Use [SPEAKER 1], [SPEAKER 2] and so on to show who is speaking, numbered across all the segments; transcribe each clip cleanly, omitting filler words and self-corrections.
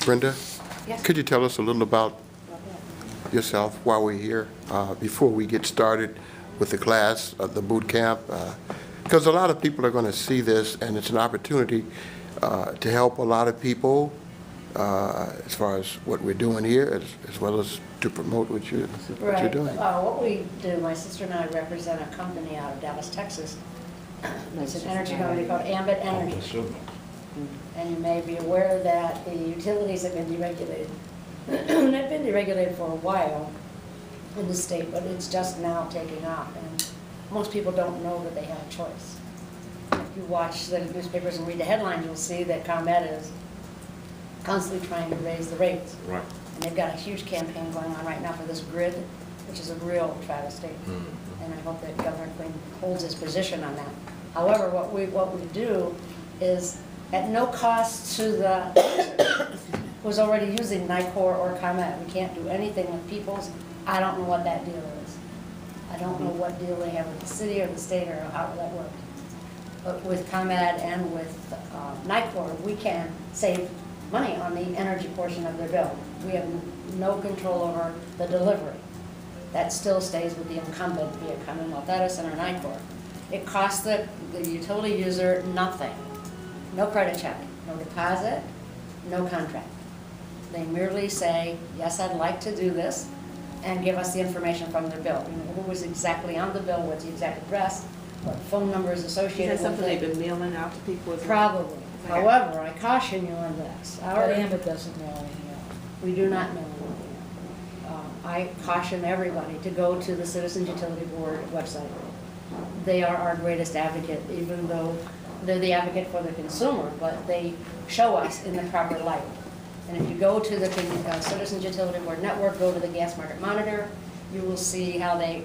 [SPEAKER 1] Brenda,
[SPEAKER 2] Yes.
[SPEAKER 1] could you tell us a little about yourself while we're here, before we get started with the class, the boot camp? Because a lot of people are going to see this, and it's an opportunity to help a lot of people as far as what we're doing here, as well as to promote what you're doing.
[SPEAKER 2] What we do, my sister and I represent a company out of Dallas, Texas. It's an energy company called Ambit Energy. And you may be aware that the utilities have been deregulated. They've been deregulated for a while in the state, but it's just now taking off. And most people don't know that they have a choice. If you watch the newspapers and read the headlines, you'll see that ComEd is constantly trying to raise the rates.
[SPEAKER 3] Right.
[SPEAKER 2] And they've got a huge campaign going on right now for this grid, which is a real travesty. And I hope that Governor Quinn holds his position on that. However, what we do is at no cost to the user who's already using NICOR or ComEd. We can't do anything with Peoples. I don't know what that deal is. I don't know what deal they have with the city or the state or how that works. But with ComEd and with NICOR, we can save money on the energy portion of their bill. We have no control over the delivery. That still stays with the incumbent, be it Commonwealth Edison or NICOR. It costs the utility user nothing. No credit check, no deposit, no contract. They merely say, yes, I'd like to do this, and give us the information from their bill. You know, who was exactly on the bill, what's the exact address, what phone number is associated with it.
[SPEAKER 4] Is that something they've been mailing out to people as well?
[SPEAKER 2] Probably.
[SPEAKER 4] Okay.
[SPEAKER 2] However, I caution you on this.
[SPEAKER 5] But Ambit doesn't mail anything out.
[SPEAKER 2] We do not mail anything out. I caution everybody to go to the Citizens Utility Board website. They are our greatest advocate, even though they're the advocate for the consumer, but they show us in the proper light. And if you go to the Citizens Utility Board network, go to the gas market monitor, you will see how they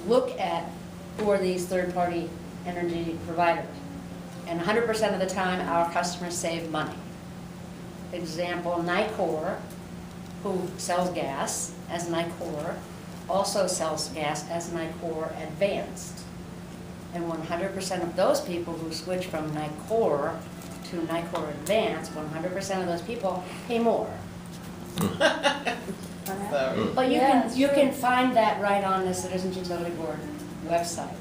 [SPEAKER 2] look at who are these third-party energy providers. And 100% of the time, our customers save money. Example, NICOR, who sells gas as NICOR, also sells gas as NICOR Advanced. And 100% of those people who switch from NICOR to NICOR Advanced, 100% of those people pay more. But you can find that right on the Citizens Utility Board website.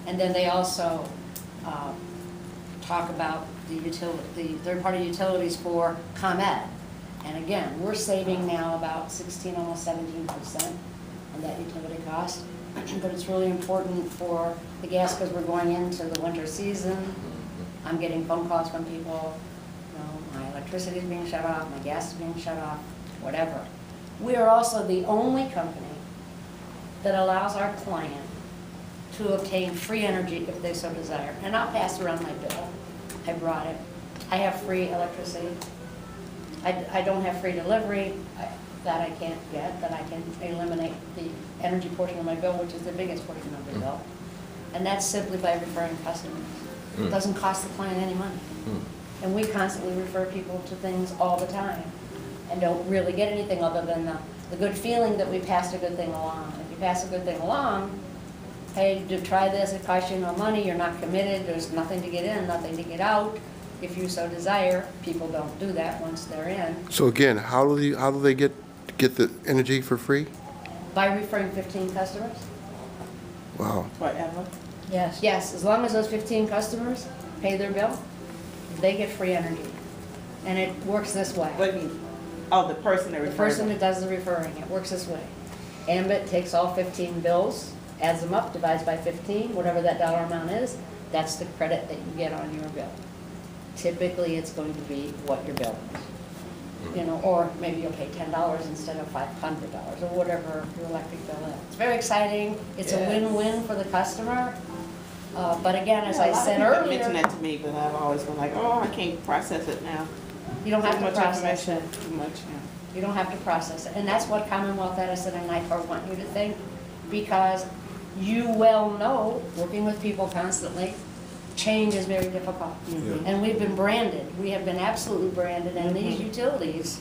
[SPEAKER 2] And then they also talk about the third-party utilities for ComEd. And again, we're saving now about 16, almost 17% on that utility cost. But it's really important for the gas because we're going into the winter season. I'm getting phone calls from people, you know, my electricity is being shut off, my gas is being shut off, whatever. We are also the only company that allows our client to obtain free energy if they so desire. And I'll pass around my bill. I brought it. I have free electricity. I don't have free delivery. That I can't get, that I can eliminate the energy portion of my bill, which is the biggest portion of the bill. And that's simply by referring customers. It doesn't cost the client any money. And we constantly refer people to things all the time and don't really get anything other than the good feeling that we passed a good thing along. If you pass a good thing along, hey, do try this, it costs you no money, you're not committed, there's nothing to get in, nothing to get out. If you so desire, people don't do that once they're in.
[SPEAKER 1] So again, how do they get the energy for free?
[SPEAKER 2] By referring 15 customers.
[SPEAKER 1] Wow.
[SPEAKER 4] Forever?
[SPEAKER 5] Yes.
[SPEAKER 2] Yes, as long as those 15 customers pay their bill, they get free energy. And it works this way.
[SPEAKER 4] What do you mean? Oh, the person that
[SPEAKER 2] The
[SPEAKER 4] refers
[SPEAKER 2] person
[SPEAKER 4] them.
[SPEAKER 2] that does the referring, it works this way. Ambit takes all 15 bills, adds them up, divides by 15, whatever that dollar amount is, that's the credit that you get on your bill. Typically, it's going to be what your bill is. You know, or maybe you'll pay $10 instead of $500 or whatever your electric bill is. It's very exciting. It's a win-win for the customer. But again, as I said
[SPEAKER 4] You
[SPEAKER 2] earlier,
[SPEAKER 4] mentioned that to me, but I've always been like, oh, I can't process it now.
[SPEAKER 2] you don't have
[SPEAKER 4] Too
[SPEAKER 2] to
[SPEAKER 4] much
[SPEAKER 2] process it.
[SPEAKER 4] information, too much, yeah.
[SPEAKER 2] You don't have to process it. And that's what Commonwealth Edison and NICOR want you to think, because you well know, working with people constantly, change is very difficult. And we've been branded. We have been absolutely branded, and these utilities,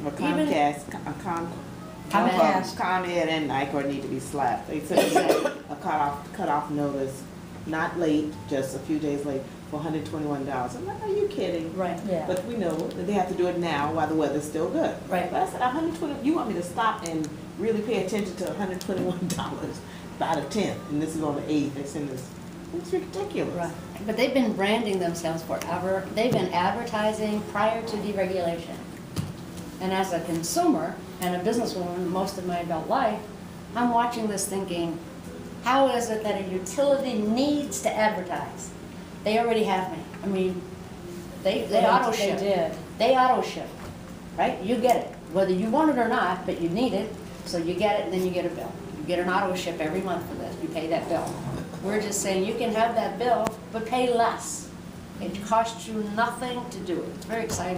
[SPEAKER 4] Well,
[SPEAKER 2] Even-
[SPEAKER 4] Comcast, ComEd and NICOR need to be slapped. They sent a cutoff notice, not late, just a few days late. for $121. I'm like, are you kidding?
[SPEAKER 2] Right.
[SPEAKER 5] Yeah.
[SPEAKER 4] But we know that they have to do it now while the weather's still good.
[SPEAKER 2] Right.
[SPEAKER 4] But I said, 120, you want me to stop and really pay attention to $121 by the 10th, and this is on the 8th, they send this, it's ridiculous.
[SPEAKER 2] Right. But they've been branding themselves forever. They've been advertising prior to deregulation. And as a consumer and a businesswoman most of my adult life, I'm watching this thinking, how is it that a utility needs to advertise? They already have me. I mean, they auto ship.
[SPEAKER 5] They did.
[SPEAKER 2] They auto ship, right? You get it, whether you want it or not, but you need it, so you get it and then you get a bill. You get an auto ship every month for this, you pay that bill. We're just saying you can have that bill, but pay less. It costs you nothing to do it. It's very exciting.